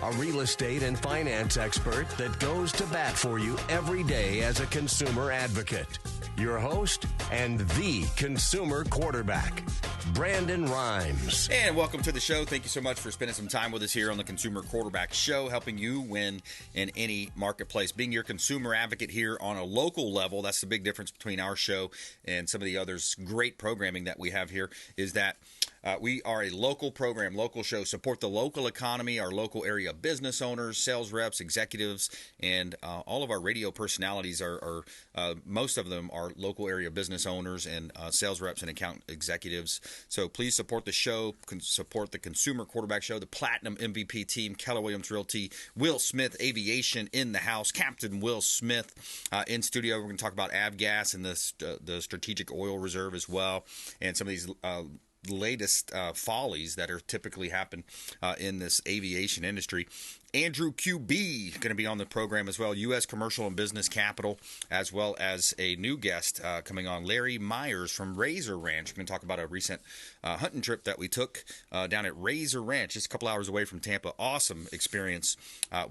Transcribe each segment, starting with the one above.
a real estate and finance expert that goes to bat for you every day as a consumer advocate. Your host and the consumer quarterback, Brandon Rhymes. And welcome to the show. Thank you so much for spending some time with us here on the Consumer Quarterback Show, helping you win in any marketplace. Being your consumer advocate here on a local level, that's the big difference between our show and some of the others. Great programming that we have here is that we are a local program, local show, support the local economy, our local area business owners, sales reps, executives, and all of our radio personalities are most of them are local area business owners and sales reps and account executives. So please support the show, support the Consumer Quarterback Show, the Platinum MVP team, Keller Realty, Will Smith Aviation in the house, Captain Will Smith in studio. We're going to talk about Avgas and the Strategic Oil Reserve as well, and some of these latest follies that are typically happen in this aviation industry. Andrew QB going to be on the program as well, U.S. Commercial and Business Capital, as well as a new guest coming on, Larry Myers from Razor Ranch. We're going to talk about a recent hunting trip that we took down at Razor Ranch, just a couple hours away from Tampa. Awesome experience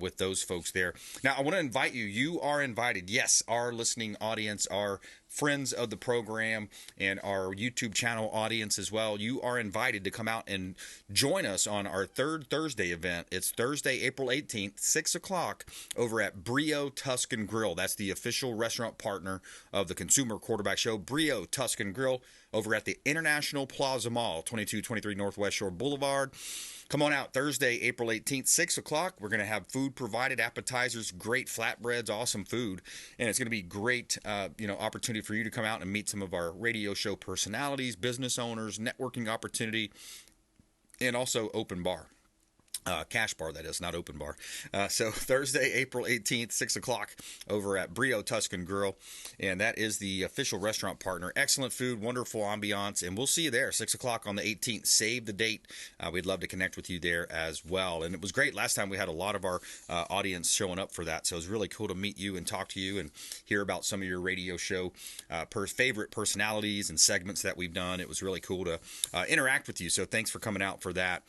with those folks there. Now, I want to invite you. You are invited. Yes, our listening audience, our friends of the program, and our YouTube channel audience as well. You are invited to come out and join us on our third Thursday event. It's Thursday, April 18th, 6 o'clock, over at Brio Tuscan Grill. That's the official restaurant partner of the Consumer Quarterback Show. Brio Tuscan Grill over at the International Plaza Mall, 2223 Northwest Shore Boulevard. Come on out Thursday, April 18th, 6 o'clock. We're going to have food provided, appetizers, great flatbreads, awesome food. And it's going to be great opportunity for you to come out and meet some of our radio show personalities, business owners, networking opportunity, and also open bar. Cash bar, that is, not open bar. So Thursday, April 18th, 6 o'clock over at Brio Tuscan Grill. And that is the official restaurant partner. Excellent food, wonderful ambiance. And we'll see you there, 6 o'clock on the 18th. Save the date. We'd love to connect with you there as well. And it was great. Last time we had a lot of our audience showing up for that. So it was really cool to meet you and talk to you and hear about some of your radio show favorite personalities and segments that we've done. It was really cool to interact with you. So thanks for coming out for that.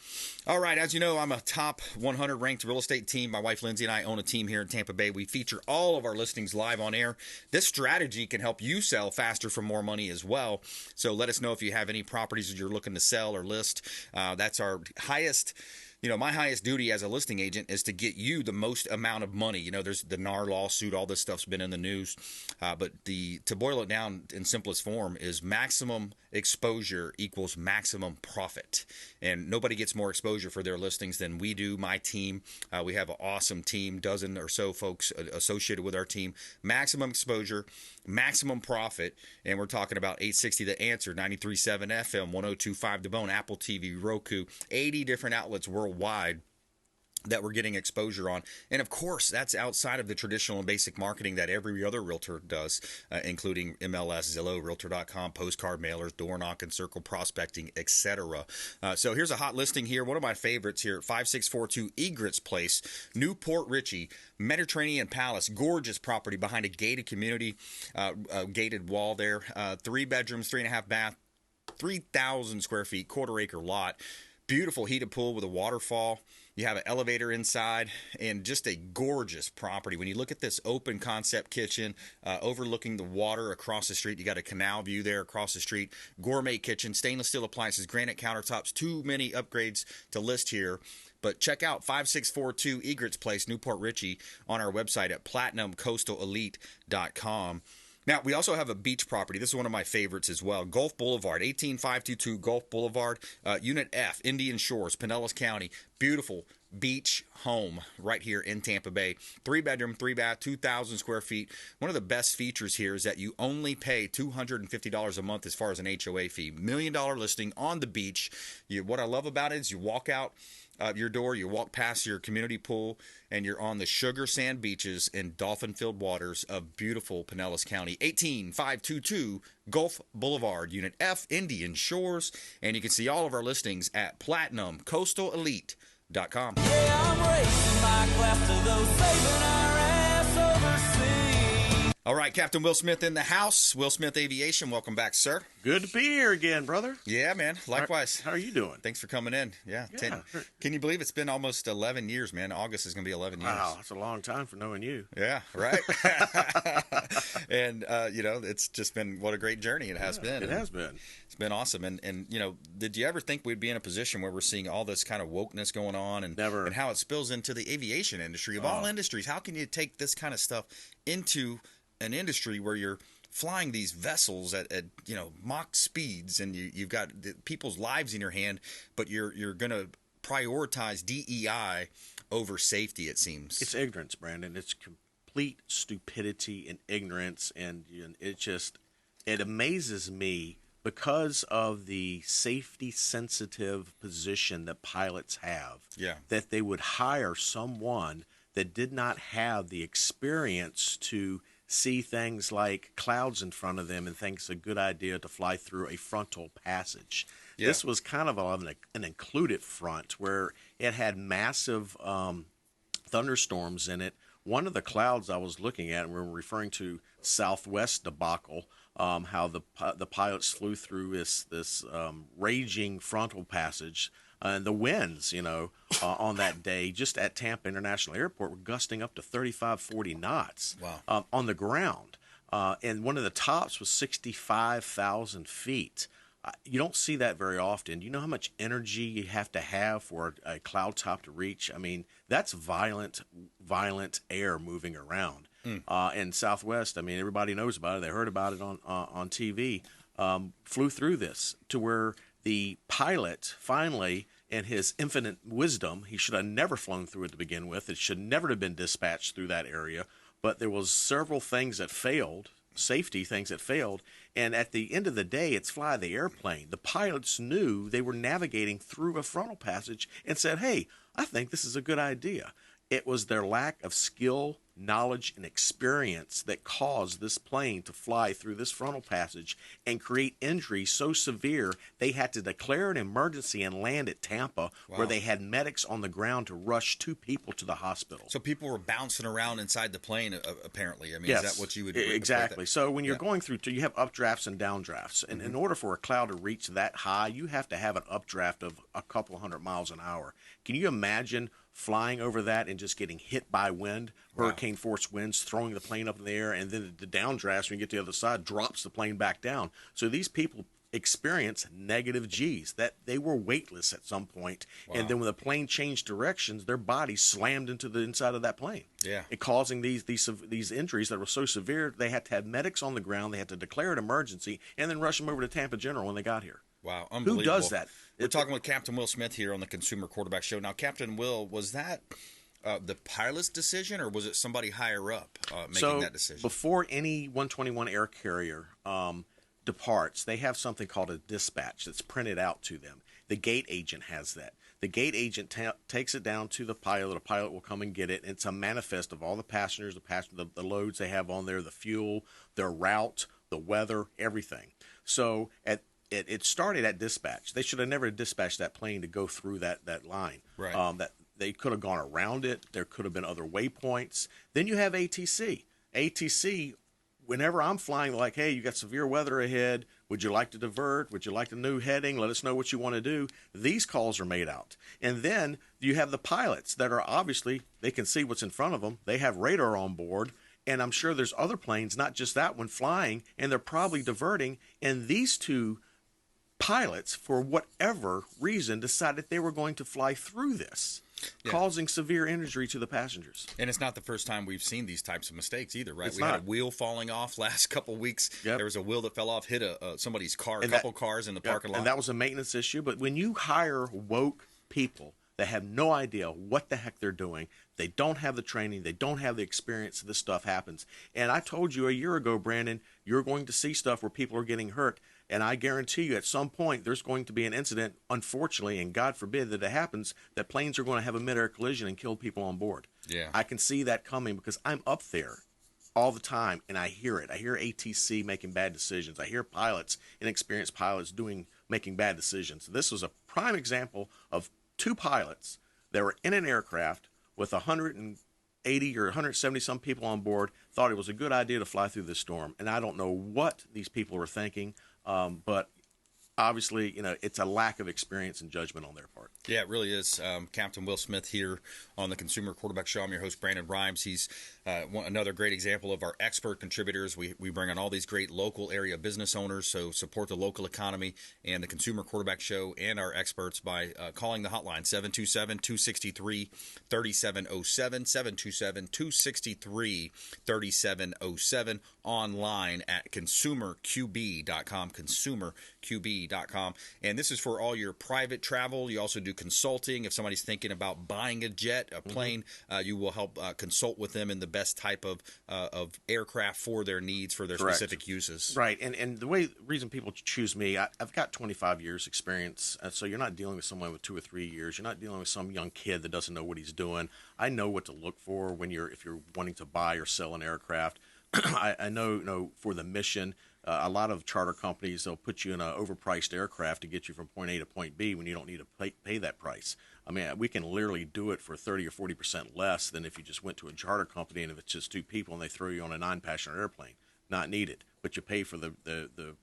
All right. As you know, I'm a top 100 ranked real estate team. My wife Lindsay and I own a team here in Tampa Bay. We feature all of our listings live on air. This strategy can help you sell faster for more money as well. So let us know if you have any properties that you're looking to sell or list. That's our highest. My highest duty as a listing agent is to get you the most amount of money. There's the NAR lawsuit, all this stuff's been in the news. But to boil it down in simplest form is maximum exposure equals maximum profit. And nobody gets more exposure for their listings than we do, my team. We have an awesome team, dozen or so folks associated with our team. Maximum exposure, maximum profit. And we're talking about 860 The Answer, 93.7 FM, 102.5 The Bone, Apple TV, Roku, 80 different outlets worldwide that we're getting exposure on. And of course, that's outside of the traditional and basic marketing that every other realtor does, including MLS, Zillow, Realtor.com, postcard mailers, door knocking, circle prospecting, etc. So here's a hot listing here. One of my favorites here at 5642 Egrets Place, Newport Richey, Mediterranean Palace, gorgeous property behind a gated community, gated wall there, 3 bedrooms, 3.5 bath, 3,000 square feet, quarter-acre lot. Beautiful heated pool with a waterfall. You have an elevator inside and just a gorgeous property. When you look at this open concept kitchen overlooking the water across the street, you got a canal view there across the street. Gourmet kitchen, stainless steel appliances, granite countertops. Too many upgrades to list here. But check out 5642 Egrets Place, Newport Richey on our website at platinumcoastalelite.com. Now, we also have a beach property. This is one of my favorites as well. Gulf Boulevard, 18522 Gulf Boulevard, Unit F, Indian Shores, Pinellas County. Beautiful beach home right here in Tampa Bay. 3 bedroom, 3 bath, 2,000 square feet. One of the best features here is that you only pay $250 a month as far as an HOA fee. $1 million listing on the beach. What I love about it is you walk out your door, you walk past your community pool, and you're on the sugar sand beaches and dolphin-filled waters of beautiful Pinellas County. 18522 Gulf Boulevard, Unit F, Indian Shores. And you can see all of our listings at platinumcoastalelite.com. Yeah, I'm racing my class to those saving our ass overseas. All right, Captain Will Smith in the house. Will Smith Aviation, welcome back, sir. Good to be here again, brother. Yeah, man. Likewise. How are you doing? Thanks for coming in. Yeah. Can you believe it's been almost 11 years, man? August is going to be 11 years. Wow, that's a long time for knowing you. Yeah, right. And, it's just been what a great journey it has been. It has been. It's been awesome. And did you ever think we'd be in a position where we're seeing all this kind of wokeness going on and, Never. and how it spills into the aviation industry of all industries? How can you take this kind of stuff into an industry where you're flying these vessels at Mach speeds and you've got people's lives in your hand, but you're going to prioritize DEI over safety, it seems. It's ignorance, Brandon. It's complete stupidity and ignorance, and it amazes me because of the safety-sensitive position that pilots have, that they would hire someone that did not have the experience to see things like clouds in front of them and think it's a good idea to fly through a frontal passage. Yeah. This was kind of an included front where it had massive thunderstorms in it. One of the clouds I was looking at, and we're referring to Southwest debacle, how the pilots flew through this raging frontal passage. And the winds, on that day, just at Tampa International Airport, were gusting up to 35, 40 knots. Wow. On the ground. And one of the tops was 65,000 feet. You don't see that very often. Do you know how much energy you have to have for a cloud top to reach? I mean, that's violent air moving around. And Southwest, I mean, everybody knows about it. They heard about it on TV. Flew through this to where the pilot finally, in his infinite wisdom, he should have never flown through it to begin with. It should never have been dispatched through that area. But there was several things that failed, safety things that failed. And at the end of the day, it's fly the airplane. The pilots knew they were navigating through a frontal passage and said, hey, I think this is a good idea. It was their lack of skill, knowledge, and experience that caused this plane to fly through this frontal passage and create injuries so severe they had to declare an emergency and land at Tampa, where they had medics on the ground to rush 2 people to the hospital. So people were bouncing around inside the plane, apparently. I mean, yes, is that what you would exactly? So when you're going through, you have updrafts and downdrafts, and in order for a cloud to reach that high, you have to have an updraft of a couple hundred miles an hour. Can you imagine flying over that and just getting hit by wind, hurricane force winds, throwing the plane up in the air, and then the downdraft, when you get to the other side, drops the plane back down? So these people experience negative G's, that they were weightless at some point. And then when the plane changed directions, their body slammed into the inside of that plane. And causing these injuries that were so severe, they had to have medics on the ground, they had to declare an emergency, and then rush them over to Tampa General when they got here. Wow, unbelievable. Who does that? We're talking with Captain Will Smith here on the Consumer Quarterback Show. Now, Captain Will, was that the pilot's decision, or was it somebody higher up making that decision? Before any 121 air carrier departs, they have something called a dispatch that's printed out to them. The gate agent has that. The gate agent takes it down to the pilot. The pilot will come and get it. It's a manifest of all the passengers, the loads they have on there, the fuel, their route, the weather, everything. So it started at dispatch. They should have never dispatched that plane to go through that line. Right. That they could have gone around it. There could have been other waypoints. Then you have ATC. ATC, whenever I'm flying, like, hey, you got severe weather ahead. Would you like to divert? Would you like a new heading? Let us know what you want to do. These calls are made out. And then you have the pilots that are obviously, they can see what's in front of them. They have radar on board. And I'm sure there's other planes, not just that one, flying, and they're probably diverting. And these 2 pilots, for whatever reason, decided they were going to fly through this, causing severe injury to the passengers. And it's not the first time we've seen these types of mistakes either, right? It's we not. had a wheel falling off last couple weeks. Yep. There was a wheel that fell off, hit somebody's car, And couple cars in the parking lot. And that was a maintenance issue. But when you hire woke people that have no idea what the heck they're doing, they don't have the training, they don't have the experience, this stuff happens. And I told you a year ago, Brandon, you're going to see stuff where people are getting hurt. And I guarantee you at some point there's going to be an incident, unfortunately, and God forbid that it happens, that planes are going to have a mid-air collision and kill people on board. Yeah. I can see that coming because I'm up there all the time, and I hear it. I hear ATC making bad decisions. I hear pilots, inexperienced pilots, making bad decisions. This was a prime example of 2 pilots that were in an aircraft with 100 and 180 or 170 some people on board thought it was a good idea to fly through this storm. And I don't know what these people were thinking, but obviously, it's a lack of experience and judgment on their part. Yeah, it really is. Captain Will Smith here on the Consumer Quarterback Show. I'm your host, Brandon Rhymes. He's another great example of our expert contributors. We bring on all these great local area business owners, so support the local economy and the Consumer Quarterback Show and our experts by calling the hotline, 727-263-3707, 727-263-3707, online at consumerqb.com, consumerqb.com. And this is for all your private travel. You also do consulting. If somebody's thinking about buying a jet, a plane, you will help consult with them in the best type of aircraft for their needs, for their specific uses. Right. And the reason people choose me, I've got 25 years experience. So you're not dealing with someone with 2 or 3 years. You're not dealing with some young kid that doesn't know what he's doing. I know what to look for if you're wanting to buy or sell an aircraft. I know, for the mission, a lot of charter companies, they'll put you in an overpriced aircraft to get you from point A to point B when you don't need to pay that price. I mean, we can literally do it for 30 or 40% less than if you just went to a charter company and if it's just 2 people and they throw you on a 9-passenger airplane. Not needed, but you pay for the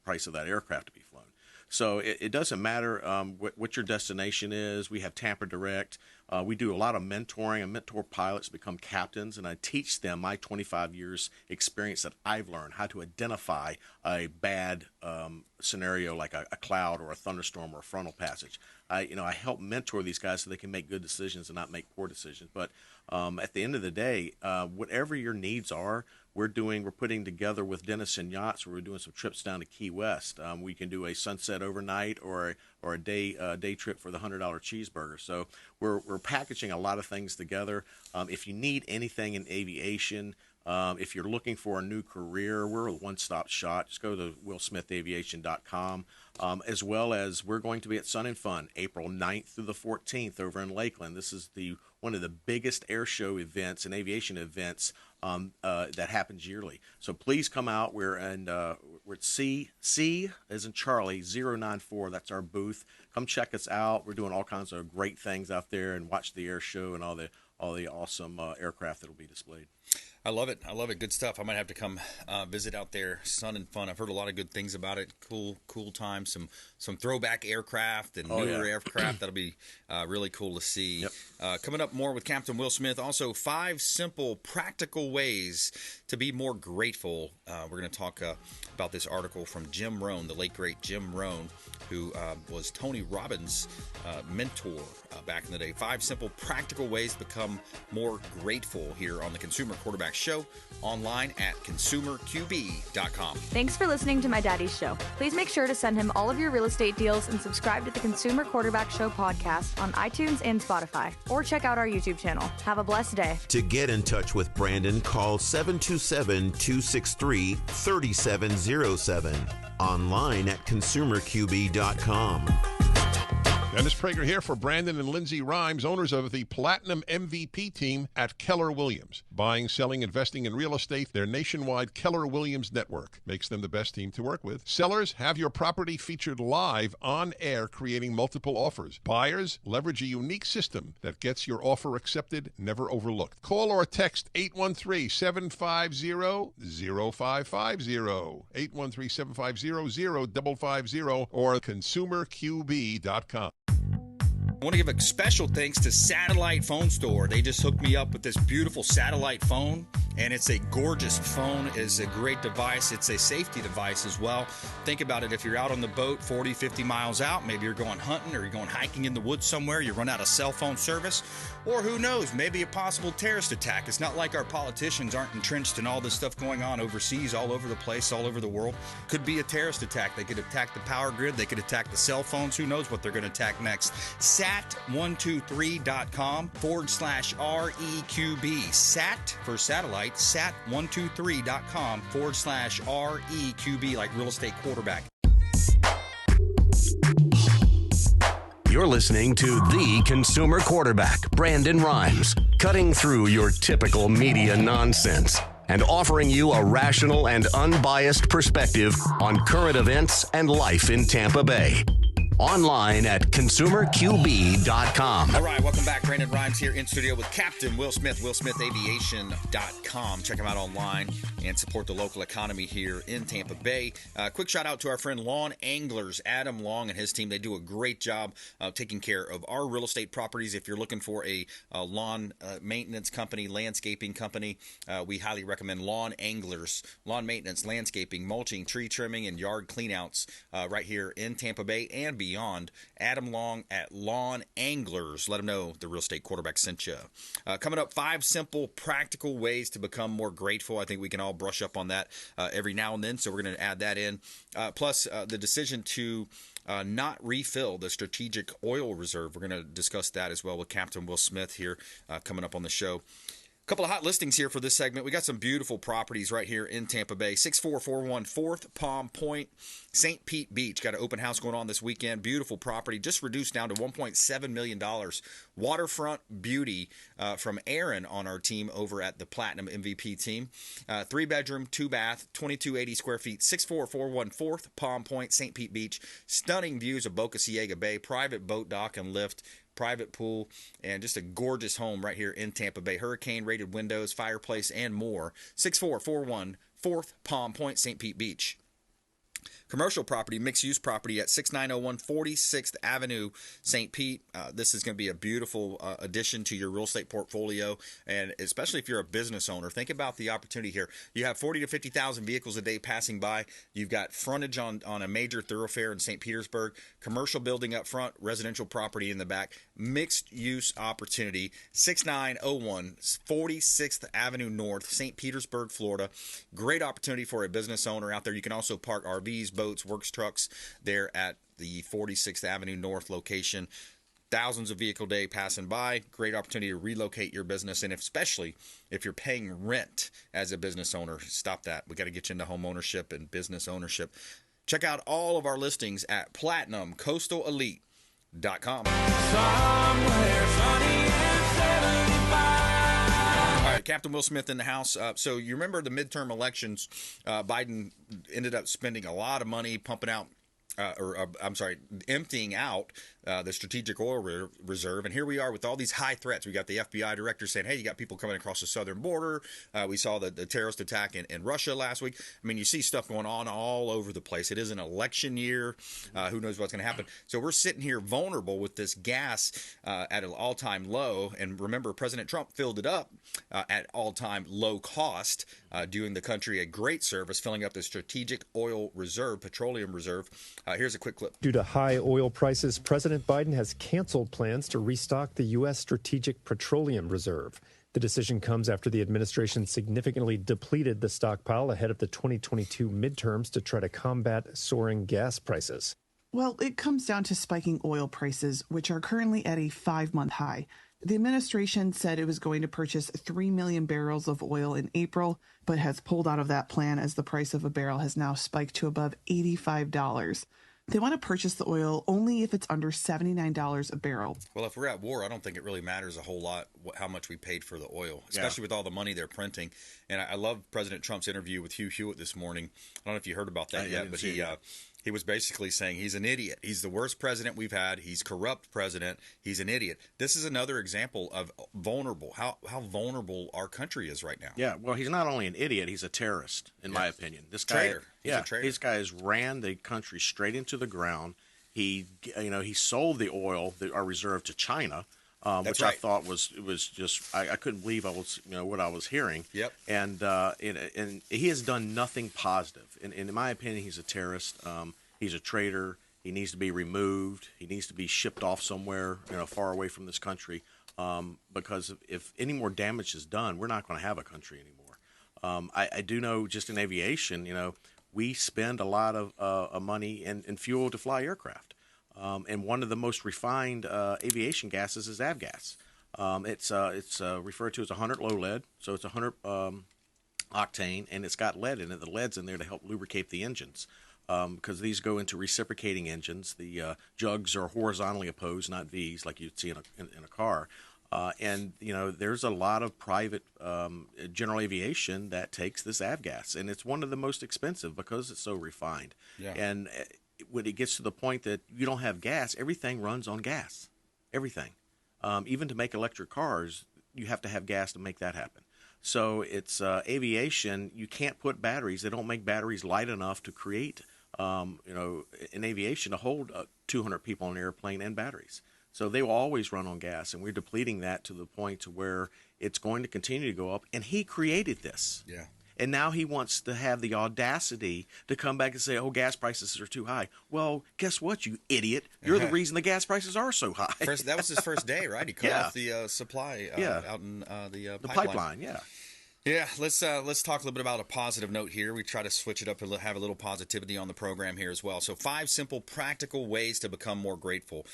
price of that aircraft to be flown. So it doesn't matter what your destination is. We have Tampa Direct. We do a lot of mentoring. I mentor pilots become captains, and I teach them my 25 years experience that I've learned, how to identify a bad scenario like a cloud or a thunderstorm or a frontal passage. I help mentor these guys so they can make good decisions and not make poor decisions. But at the end of the day, whatever your needs are, we're putting together with Denison Yachts, where we're doing some trips down to Key West. We can do a sunset overnight or a day trip for the $100 cheeseburger. So we're packaging a lot of things together. If you need anything in aviation, if you're looking for a new career, we're a one-stop shop. Just go to willsmithaviation.com, as well as we're going to be at Sun and Fun April 9th through the 14th over in Lakeland. This is one of the biggest air show events and aviation events that happens yearly. So please come out. We're at C as in Charlie 094. That's our booth. Come check us out. We're doing all kinds of great things out there, and watch the air show and all the awesome aircraft that will be displayed. I love it. Good stuff. I might have to come visit out there. Sun and Fun. I've heard a lot of good things about it. Cool time. Some throwback aircraft and newer aircraft. That'll be really cool to see. Yep. Coming up more with Captain Will Smith. Also, 5 simple, practical ways to be more grateful. We're going to talk about this article from Jim Rohn, the late great Jim Rohn, who was Tony Robbins' mentor back in the day. 5 simple, practical ways to become more grateful here on the Consumer Quarterback Show, online at consumerqb.com. Thanks for listening to my daddy's show. Please make sure to send him all of your real estate deals and subscribe to the Consumer Quarterback Show podcast on iTunes and Spotify, or check out our YouTube channel. Have a blessed day. To get in touch with Brandon, call 727-263-3707, online at consumerqb.com. Dennis Prager here for Brandon and Lindsay Rhymes, owners of the Platinum MVP team at Keller Williams. Buying, selling, investing in real estate, their nationwide Keller Williams network makes them the best team to work with. Sellers, have your property featured live on air, creating multiple offers. Buyers, leverage a unique system that gets your offer accepted, never overlooked. Call or text 813-750-0550, 813-750-0550, or consumerqb.com. I want to give a special thanks to Satellite Phone Store. They just hooked me up with this beautiful satellite phone, and it's a gorgeous phone. It's a great device. It's a safety device as well. Think about it. If you're out on the boat 40, 50 miles out, maybe you're going hunting or you're going hiking in the woods somewhere, you run out of cell phone service, or who knows, maybe a possible terrorist attack. It's not like our politicians aren't entrenched in all this stuff going on overseas, all over the place, all over the world. Could be a terrorist attack. They could attack the power grid. They could attack the cell phones. Who knows what they're going to attack next. Sat123.com/REQB. Sat for satellite, sat123.com/REQB, like real estate quarterback. You're listening to the Consumer Quarterback, Brandon Rhymes, cutting through your typical media nonsense and offering you a rational and unbiased perspective on current events and life in Tampa Bay. Online at consumerqb.com. All right, welcome back. Brandon Rhymes here in studio with Captain Will Smith, WillSmithAviation.com. Check him out online and support the local economy here in Tampa Bay. Quick shout out to our friend Lawn Anglers, Adam Long and his team. They do a great job taking care of our real estate properties. If you're looking for a lawn maintenance company, landscaping company, we highly recommend Lawn Anglers. Lawn maintenance, landscaping, mulching, tree trimming, and yard cleanouts right here in Tampa Bay and beyond. Adam Long at Lawn Anglers. Let him know the real estate quarterback sent you. Coming up, 5 simple, practical ways to become more grateful. I think we can all brush up on that every now and then, so we're going to add that in. Plus, the decision to not refill the strategic oil reserve. We're going to discuss that as well with Captain Will Smith here coming up on the show. Couple of hot listings here for this segment. We got some beautiful properties right here in Tampa Bay. 6441 4th Palm Point, St. Pete Beach. Got an open house going on this weekend. Beautiful property, just reduced down to $1.7 million. Waterfront beauty from Aaron on our team over at the Platinum MVP team. 3-bedroom, 2-bath, 2280 square feet, 6441 4th Palm Point, St. Pete Beach. Stunning views of Boca Ciega Bay, private boat dock and lift, private pool, and just a gorgeous home right here in Tampa Bay. Hurricane-rated windows, fireplace, and more. 6441 4th Palm Point, St. Pete Beach. Commercial property, mixed-use property at 6901 46th Avenue, St. Pete. This is going to be a beautiful addition to your real estate portfolio, and especially if you're a business owner. Think about the opportunity here. You have 40 to 50,000 vehicles a day passing by. You've got frontage on a major thoroughfare in St. Petersburg, commercial building up front, residential property in the back, mixed-use opportunity, 6901 46th Avenue North, St. Petersburg, Florida. Great opportunity for a business owner out there. You can also park RVs, boats, works trucks there at the 46th Avenue North location. Thousands of vehicle day passing by. Great opportunity to relocate your business, and especially if you're paying rent as a business owner, stop that. We got to get you into home ownership and business ownership. Check out all of our listings at PlatinumCoastalElite.com. Somewhere sunny and 75. All right, Captain Will Smith in the house. So you remember the midterm elections, Biden ended up spending a lot of money pumping out emptying out the strategic oil reserve. And here we are with all these high threats. We got the FBI director saying, hey, you got people coming across the southern border. We saw the terrorist attack in Russia last week. I mean, you see stuff going on all over the place. It is an election year. Who knows what's going to happen? So we're sitting here vulnerable with this gas at an all-time low. And remember, President Trump filled it up at all-time low cost, doing the country a great service, filling up the strategic oil reserve, petroleum reserve. Here's a quick clip. Due to high oil prices, President Biden has canceled plans to restock the U.S. Strategic Petroleum Reserve. The decision comes after the administration significantly depleted the stockpile ahead of the 2022 midterms to try to combat soaring gas prices. Well, it comes down to spiking oil prices, which are currently at a 5-month high. The administration said it was going to purchase 3 million barrels of oil in April, but has pulled out of that plan as the price of a barrel has now spiked to above $85. They want to purchase the oil only if it's under $79 a barrel. Well, if we're at war, I don't think it really matters a whole lot how much we paid for the oil, especially with all the money they're printing. And I love President Trump's interview with Hugh Hewitt this morning. I don't know if you heard about that yet, but he was basically saying he's an idiot. He's the worst president we've had. He's corrupt president. He's an idiot. This is another example of how vulnerable our country is right now. Yeah, well, he's not only an idiot, he's a terrorist, in my opinion. This guy, traitor. He's a traitor. These guys ran the country straight into the ground. He sold the oil, our reserve, to China. Which I thought was just I couldn't believe what I was hearing. Yep. And he has done nothing positive. And in my opinion, he's a terrorist. He's a traitor. He needs to be removed. He needs to be shipped off somewhere far away from this country. Because if any more damage is done, we're not going to have a country anymore. I do know just in aviation, we spend a lot of money in fuel to fly aircraft. And one of the most refined aviation gases is avgas. It's referred to as 100 low lead, so it's 100 octane, and it's got lead in it. The lead's in there to help lubricate the engines because these go into reciprocating engines. The jugs are horizontally opposed, not V's like you'd see in a car. And there's a lot of private general aviation that takes this avgas, and it's one of the most expensive because it's so refined. Yeah. And when it gets to the point that you don't have gas, everything runs on gas. Everything. Even to make electric cars, you have to have gas to make that happen. So it's aviation. You can't put batteries. They don't make batteries light enough to create, in aviation to hold 200 people on an airplane and batteries. So they will always run on gas, and we're depleting that to the point to where it's going to continue to go up. And he created this. Yeah. And now he wants to have the audacity to come back and say, oh, gas prices are too high. Well, guess what, you idiot? You're the reason the gas prices are so high. That was his first day, right? He cut off the supply out in the pipeline. Yeah. Yeah, let's talk a little bit about a positive note here. We try to switch it up and have a little positivity on the program here as well. So 5 simple, practical ways to become more grateful.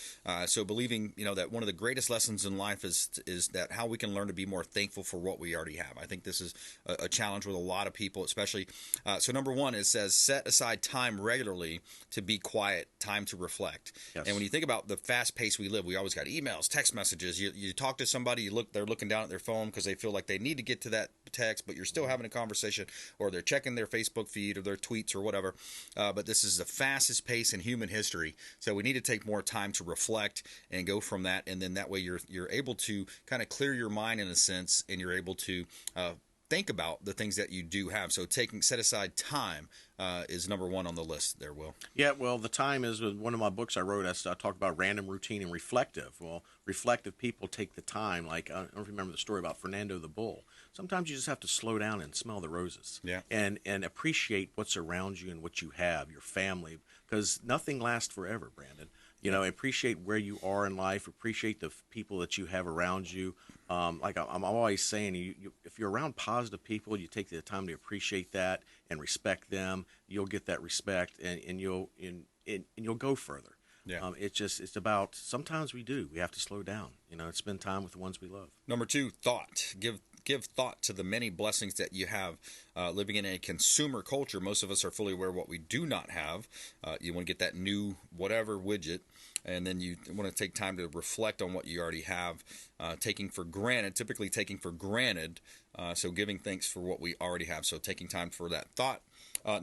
So believing, that one of the greatest lessons in life is that how we can learn to be more thankful for what we already have. I think this is a challenge with a lot of people, especially. So number 1, it says set aside time regularly to be quiet, time to reflect. Yes. And when you think about the fast pace we live, we always got emails, text messages. You talk to somebody, they're looking down at their phone because they feel like they need to get to that text, but you're still having a conversation, or they're checking their Facebook feed or their tweets or whatever. But this is the fastest pace in human history. So we need to take more time to reflect and go from that. And then that way you're able to kind of clear your mind in a sense, and you're able to think about the things that you do have. So set aside time is number 1 on the list there, Will. Yeah, well, the time is one of my books I wrote. I talked about random, routine, and reflective. Well, reflective people take the time. Like, I don't know if you remember the story about Fernando the Bull. Sometimes you just have to slow down and smell the roses. Yeah. And appreciate what's around you and what you have, your family, because nothing lasts forever, Brandon. Appreciate where you are in life. Appreciate the people that you have around you. Like I'm always saying, if you're around positive people, you take the time to appreciate that and respect them. You'll get that respect, and you'll go further. Yeah. It's about, sometimes we have to slow down. Spend time with the ones we love. Number 2, thought. Give thought to the many blessings that you have. Living in a consumer culture, most of us are fully aware of what we do not have. You want to get that new whatever widget, and then you want to take time to reflect on what you already have, typically taking for granted, so giving thanks for what we already have. So taking time for that thought.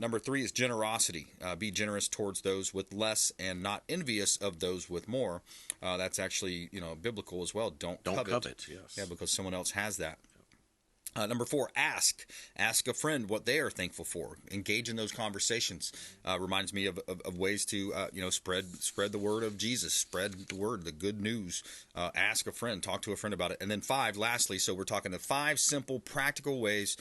Number 3 is generosity. Be generous towards those with less and not envious of those with more. That's actually biblical as well. Don't covet. Yes. Yeah, because someone else has that. Number 4, ask a friend what they are thankful for. Engage in those conversations. Reminds me of ways to spread the word of Jesus, spread the word, the good news. Ask a friend, talk to a friend about it. And then 5, lastly, so we're talking the 5 simple, practical ways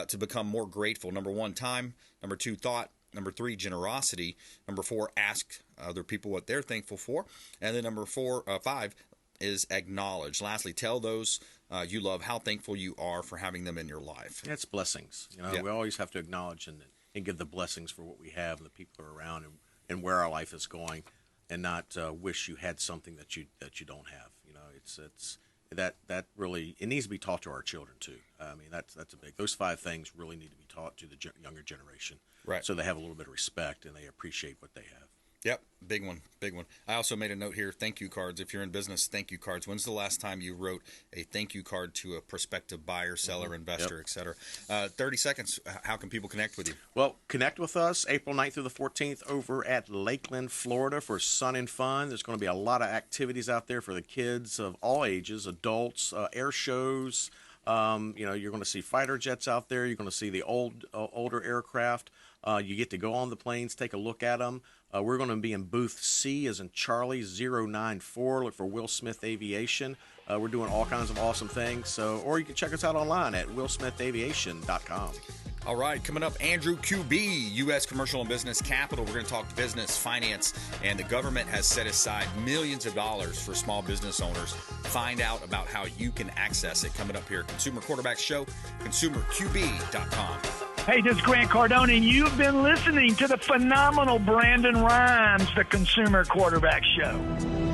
to become more grateful. Number 1, time. Number 2, thought. Number 3, generosity. Number 4, ask other people what they're thankful for. And then number 5 is acknowledge. Lastly, tell those you love how thankful you are for having them in your life. That's blessings. We always have to acknowledge and give the blessings for what we have and the people who are around and where our life is going, and not wish you had something that you don't have. It's that really, it needs to be taught to our children too. I mean, that's a big. Those 5 things really need to be taught to the younger generation, right? So they have a little bit of respect and they appreciate what they have. Yep, big one. I also made a note here, thank you cards. If you're in business, thank you cards. When's the last time you wrote a thank you card to a prospective buyer, seller, investor, et cetera? 30 seconds, how can people connect with you? Well, connect with us April 9th through the 14th over at Lakeland, Florida for Sun and Fun. There's going to be a lot of activities out there for the kids of all ages, adults, air shows. You're going to see fighter jets out there. You're going to see the older aircraft. You get to go on the planes, take a look at them. We're going to be in booth C as in Charlie 094. Look for Will Smith Aviation. We're doing all kinds of awesome things. Or you can check us out online at willsmithaviation.com. All right, coming up, Andrew QB, U.S. Commercial and Business Capital. We're going to talk business, finance, and the government has set aside millions of dollars for small business owners. Find out about how you can access it. Coming up here, Consumer Quarterback Show, consumerqb.com. Hey, this is Grant Cardone, and you've been listening to the phenomenal Brandon Rhymes, the Consumer Quarterback Show.